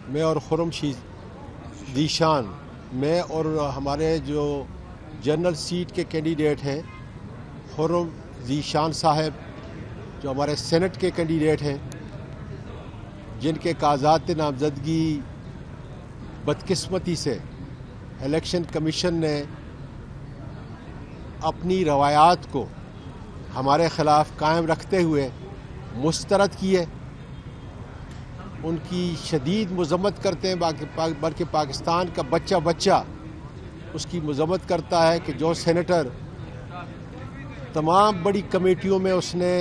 میں اور خرم ذیشان، میں اور ہمارے جو جنرل سیٹ کے کینڈیڈیٹ ہیں خرم ذیشان صاحب جو ہمارے سینٹ کے کینڈیڈیٹ ہیں، جن کے کاغذات نامزدگی بدقسمتی سے الیکشن کمیشن نے اپنی روایات کو ہمارے خلاف قائم رکھتے ہوئے مسترد کیے، ان کی شدید مذمت کرتے ہیں، بلکہ پاکستان کا بچہ اس کی مذمت کرتا ہے کہ جو سینیٹر تمام بڑی کمیٹیوں میں اس نے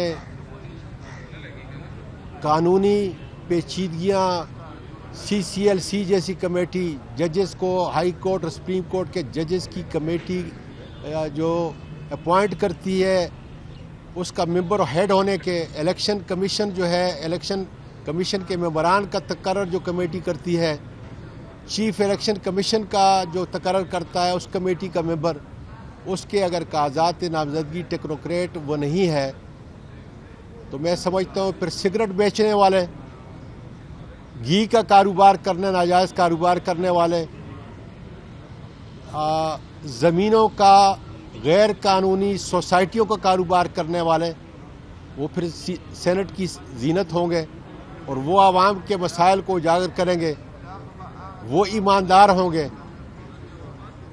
قانونی پیچیدگیاں CCLC جیسی کمیٹی، ججز کو ہائی کورٹ اور سپریم کورٹ کے ججز کی کمیٹی جو اپوائنٹ کرتی ہے، اس کا ممبر ہیڈ ہونے کے الیکشن کمیشن جو ہے، الیکشن کمیشن کے ممبران کا تقرر جو کمیٹی کرتی ہے، چیف الیکشن کمیشن کا جو تقرر کرتا ہے اس کمیٹی کا ممبر، اس کے اگر کاغذات نامزدگی ٹیکنوکریٹ وہ نہیں ہے تو میں سمجھتا ہوں پھر سگریٹ بیچنے والے، گھی کا کاروبار کرنے، ناجائز کاروبار کرنے والے، زمینوں کا غیر قانونی سوسائٹیوں کا کاروبار کرنے والے، وہ پھر سینٹ کی زینت ہوں گے اور وہ عوام کے مسائل کو اجاگر کریں گے، وہ ایماندار ہوں گے۔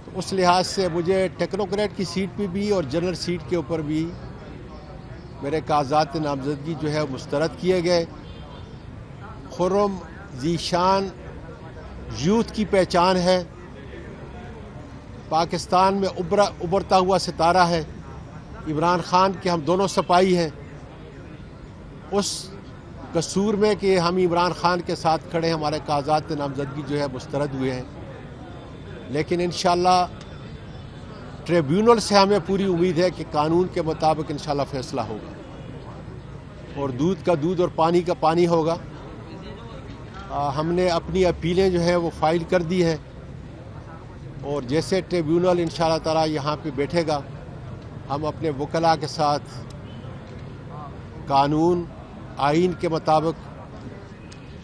تو اس لحاظ سے مجھے ٹیکنوکریٹ کی سیٹ پہ بھی اور جنرل سیٹ کے اوپر بھی میرے کاغذات نامزدگی جو ہے مسترد کیے گئے۔ خرم ذیشان یوتھ کی پہچان ہے، پاکستان میں ابھرتا ہوا ستارہ ہے، عمران خان کے ہم دونوں سپاہی ہیں، اس قصور میں کہ ہم عمران خان کے ساتھ کھڑے ہیں، ہمارے کاغذات نامزدگی جو ہے مسترد ہوئے ہیں، لیکن انشاءاللہ ٹریبیونل سے ہمیں پوری امید ہے کہ قانون کے مطابق انشاءاللہ فیصلہ ہوگا اور دودھ کا دودھ اور پانی کا پانی ہوگا۔ ہم نے اپنی اپیلیں جو ہیں وہ فائل کر دی ہیں اور جیسے ٹریبیونل انشاءاللہ تعالی یہاں پہ بیٹھے گا، ہم اپنے وکلاء کے ساتھ قانون آئین کے مطابق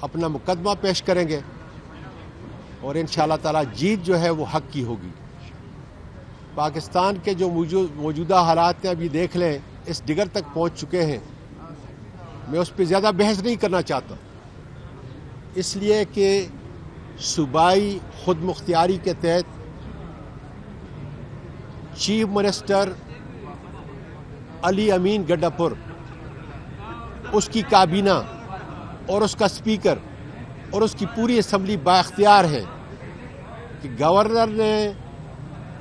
اپنا مقدمہ پیش کریں گے اور انشاءاللہ تعالی جیت جو ہے وہ حق کی ہوگی۔ پاکستان کے جو موجودہ حالات ہیں ابھی دیکھ لیں، اس ڈگر تک پہنچ چکے ہیں، میں اس پہ زیادہ بحث نہیں کرنا چاہتا، اس لیے کہ صوبائی خود مختاری کے تحت چیف منسٹر علی امین گڈاپور، اس کی کابینہ اور اس کا اسپیکر اور اس کی پوری اسمبلی بااختیار ہے کہ گورنر نے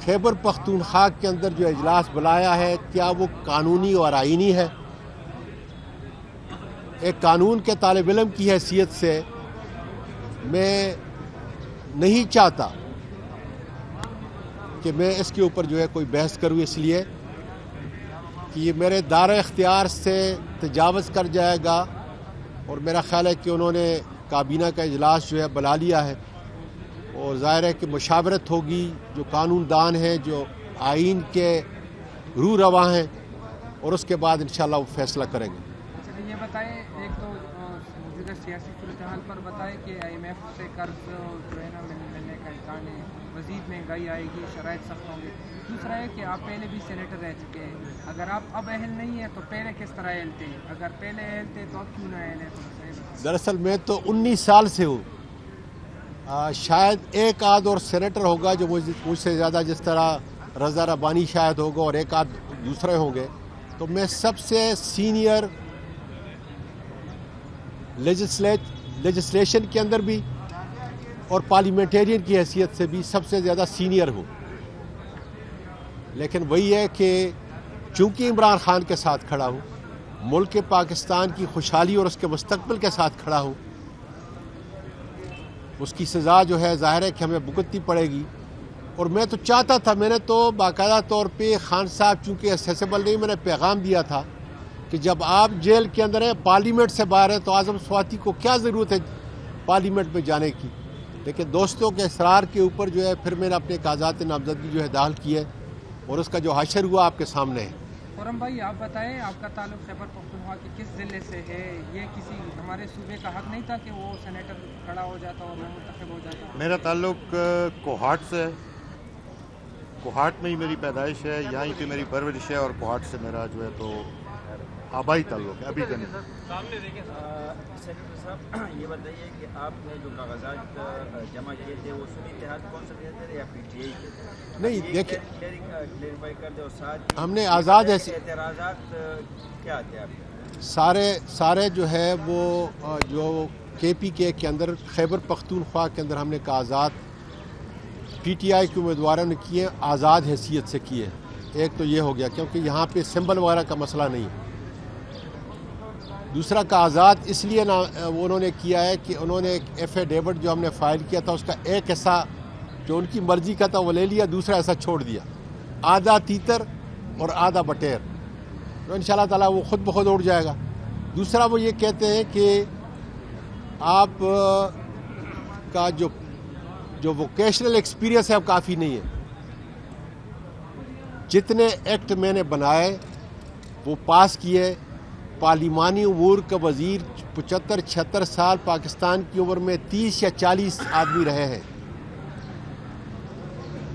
خیبر پختونخوا کے اندر جو اجلاس بلایا ہے کیا وہ قانونی اور آئینی ہے۔ ایک قانون کے طالب علم کی حیثیت سے میں نہیں چاہتا کہ میں اس کے اوپر جو ہے کوئی بحث کروں، اس لیے کہ یہ میرے دائرہ اختیار سے تجاوز کر جائے گا، اور میرا خیال ہے کہ انہوں نے کابینہ کا اجلاس جو ہے بلا لیا ہے اور ظاہر ہے کہ مشاورت ہوگی، جو قانون دان ہیں، جو آئین کے روح رواں ہیں، اور اس کے بعد انشاءاللہ وہ فیصلہ کریں گے۔ چلیے یہ بتائیں، ایک تو موجودہ سیاسی صورتحال پر بتائیں کہ IMF سے قرض جو ہے نا ملنے کا امکان ہے، مزید مہنگائی آئے گی، شرائط سخت ہوں گے۔ دوسرا ہے کہ آپ پہلے بھی سینیٹر رہ چکے ہیں، اگر آپ اب اہل نہیں ہیں تو پہلے کس طرح اہل تھے؟ اگر پہلے اہل تھے تو اب کیوں نہ اہل ہیں؟ دراصل میں تو 19 سال سے ہوں، شاید ایک آدھ اور سینیٹر ہوگا جو مجھ سے زیادہ، جس طرح رضا ربانی شاید ہوگا اور ایک آدھ دوسرے ہوں گے، تو میں سب سے سینئر لیجسلیشن کے اندر بھی اور پارلیمنٹیرین کی حیثیت سے بھی سب سے زیادہ سینئر ہوں، لیکن وہی ہے کہ چونکہ عمران خان کے ساتھ کھڑا ہوں، ملک پاکستان کی خوشحالی اور اس کے مستقبل کے ساتھ کھڑا ہوں، اس کی سزا جو ہے ظاہر ہے کہ ہمیں بھگتنی پڑے گی۔ اور میں تو چاہتا تھا، میں نے تو باقاعدہ طور پہ خان صاحب چونکہ ایکسیسیبل نہیں، میں نے پیغام دیا تھا کہ جب آپ جیل کے اندر ہیں، پارلیمنٹ سے باہر ہیں، تو اعظم سواتی کو کیا ضرورت ہے پارلیمنٹ میں جانے کی، لیکن دوستوں کے اصرار کے اوپر جو ہے پھر میں نے اپنے کاغذات نامزدگی جو ہے داخل کی ہے اور اس کا جو حشر ہوا آپ کے سامنے ہے۔ खुर्रम भाई, आप बताएं, आपका ताल्लुक खैबर पख्तूनख्वा के किस ज़िले से है? ये किसी हमारे सूबे का हक नहीं था कि वो सेनेटर खड़ा हो जाता और वो मुंतखब हो जाता? मेरा ताल्लुक कोहाट से है। कोहाट में ही मेरी पैदाइश है, यहाँ ही पे मेरी परवरिश है और कोहाट से मेरा जो है तो आबाई ताल्लुक है अभी के नहीं। सेनेटर साहब, ये बताइए कि आपने जो कागजात जमा किए थे वो सुन्नी इत्तेहाद कौन सा दिए थे या पीटीआई के थे? नहीं, देखिए, क्लेरिफाई कर दे और साथ ही हमने आज़ाद ऐसे एतराज़ात क्या थे आपके? सारे जो है वो जो KPK के अंदर खैबर पख्तूनख्वा के अंदर हमने कागजात PTI के उम्मीदवारों ने किए, आज़ाद हैसियत से किए। एक तो ये हो गया क्योंकि यहाँ पे सिंबल वगैरह का मसला नहीं है। दूसरा कागजात इसलिए ना उन्होंने किया है कि उन्होंने एक एफिडेविट जो हमने फ़ाइल किया था उसका एक ऐसा जो उनकी मर्ज़ी का था वो ले लिया, दूसरा ऐसा छोड़ दिया, आधा तीतर और आधा बटेर, तो इंशाल्लाह ताला वो खुद ब खुद उड़ जाएगा। दूसरा वो ये कहते हैं कि आप का जो वोकेशनल एक्सपीरियंस है वो काफ़ी नहीं है। जितने एक्ट मैंने बनाए वो पास किए, पार्लिमानी उमूर का वज़ीर 75-76 साल पाकिस्तान की उम्र में 30 या 40 आदमी रहे हैं।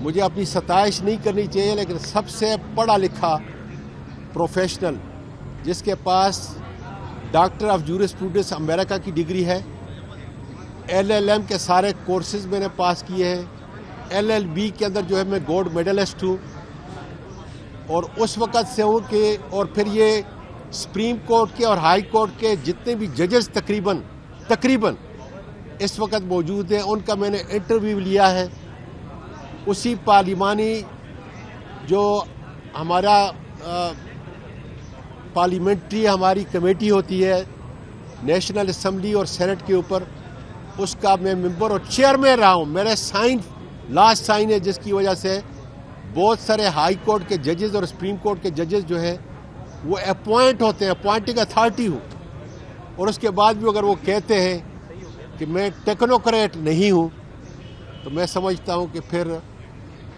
मुझे अपनी सताइश नहीं करनी चाहिए, लेकिन सबसे पढ़ा लिखा प्रोफेशनल जिसके पास डॉक्टर ऑफ जूरिस्प्रूडेंस अमेरिका की डिग्री है, LLM के सारे कोर्सेज मैंने पास किए हैं, LLB के अंदर जो है मैं गोल्ड मेडलिस्ट हूँ और उस वक़्त से हूँ कि और फिर ये सुप्रीम कोर्ट के और हाई कोर्ट के जितने भी जजेस तकरीबन इस वक्त मौजूद हैं उनका मैंने इंटरव्यू लिया है। उसी पार्लिमानी जो हमारा पार्लियामेंट्री हमारी कमेटी होती है नेशनल असम्बली और सेनेट के ऊपर, उसका मैं मेंबर और चेयरमैन रहा हूँ। मेरे लास्ट साइन है जिसकी वजह से बहुत सारे हाई कोर्ट के जजेस और सुप्रीम कोर्ट के जजेस जो है वो अपॉइंट होते हैं, अपॉइंटिंग अथॉरिटी हूँ। और उसके बाद भी अगर वो कहते हैं कि मैं टेक्नोक्रेट नहीं हूँ तो मैं समझता हूँ कि फिर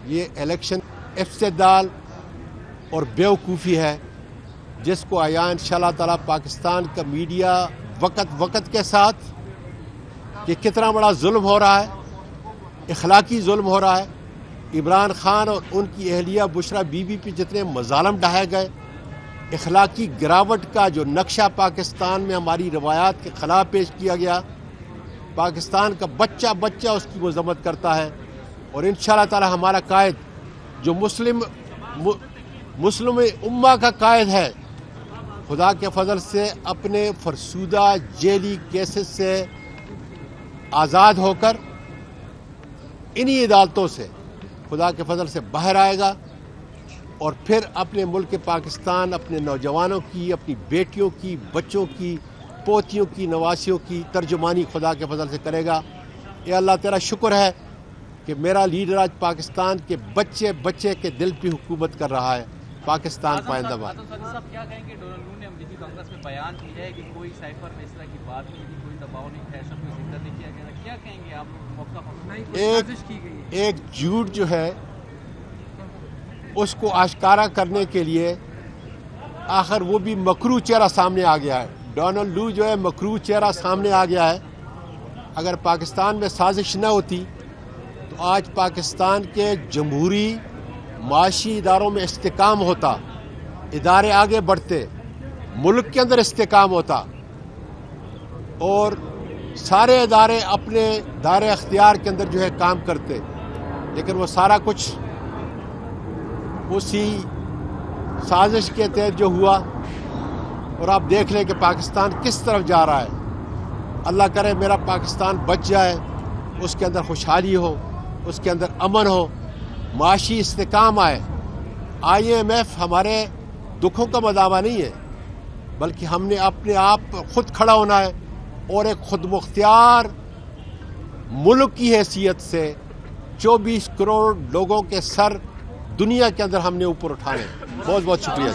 ये इलेक्शन इफ्तिदाल और बेवकूफ़ी है जिसको आया इंशाल्लाह ताला पाकिस्तान का मीडिया वक्त के साथ कि कितना बड़ा जुल्म हो रहा है, इखलाकी जुल्म हो रहा है। इमरान खान और उनकी अहलिया बुशरा बीबी पे जितने मजालम ढाए गए, इखलाकी गिरावट का जो नक्शा पाकिस्तान में हमारी रवायात के ख़िलाफ़ पेश किया गया, पाकिस्तान का बच्चा उसकी मज़म्मत करता है। और इंशाअल्लाह ताला हमारा कायद जो मुस्लिम उम्मा का कायद है, खुदा के फजल से अपने फरसूदा जेली केसेस से आज़ाद होकर इन्हीं अदालतों से खुदा के फजल से बाहर आएगा और फिर अपने मुल्क पाकिस्तान, अपने नौजवानों की, अपनी बेटियों की, बच्चों की, पोतियों की, नवासियों की तर्जुमानी खुदा के फजल से करेगा। या अल्लाह तेरा शुक्र है कि मेरा लीडर आज पाकिस्तान के बच्चे के दिल पे हुकूमत कर रहा है। पाकिस्तान पाइंदाबाद। साहब क्या कहेंगे, डोनाल्ड ट्रम्प ने अमेरिकी कांग्रेस में बयान किया है कि कोई साइफर में इस तरह की बात नहीं थी, कोई दबाव नहीं था, ऐसा कोई जिक्र नहीं किया गया, क्या कहेंगे आप? मौका एक झूठ जो है उसको आश्कारा करने के लिए आखिर वो भी मकरू चेहरा सामने आ गया है। डोनाल्ड लू जो है मकरू चेहरा सामने आ गया है। अगर पाकिस्तान में साजिश न होती तो आज पाकिस्तान के जमहूरी माशी इदारों में इस्तेकाम होता, इदारे आगे बढ़ते, मुल्क के अंदर इस्तेकाम होता और सारे इदारे अपने दायरे अख्तियार के अंदर जो है काम करते। लेकिन वो सारा कुछ उसी साजिश के तहत जो हुआ और आप देख लें कि पाकिस्तान किस तरफ जा रहा है। अल्लाह करे मेरा पाकिस्तान बच जाए, उसके अंदर खुशहाली हो, उसके अंदर अमन हो, माशी इस्तेकाम आए। IMF हमारे दुखों का मदावा नहीं है, बल्कि हमने अपने आप खुद खड़ा होना है और एक खुद मुख्तियार मुल्क की हैसियत से 24 करोड़ लोगों के सर दुनिया के अंदर हमने ऊपर उठाने। बहुत बहुत शुक्रिया।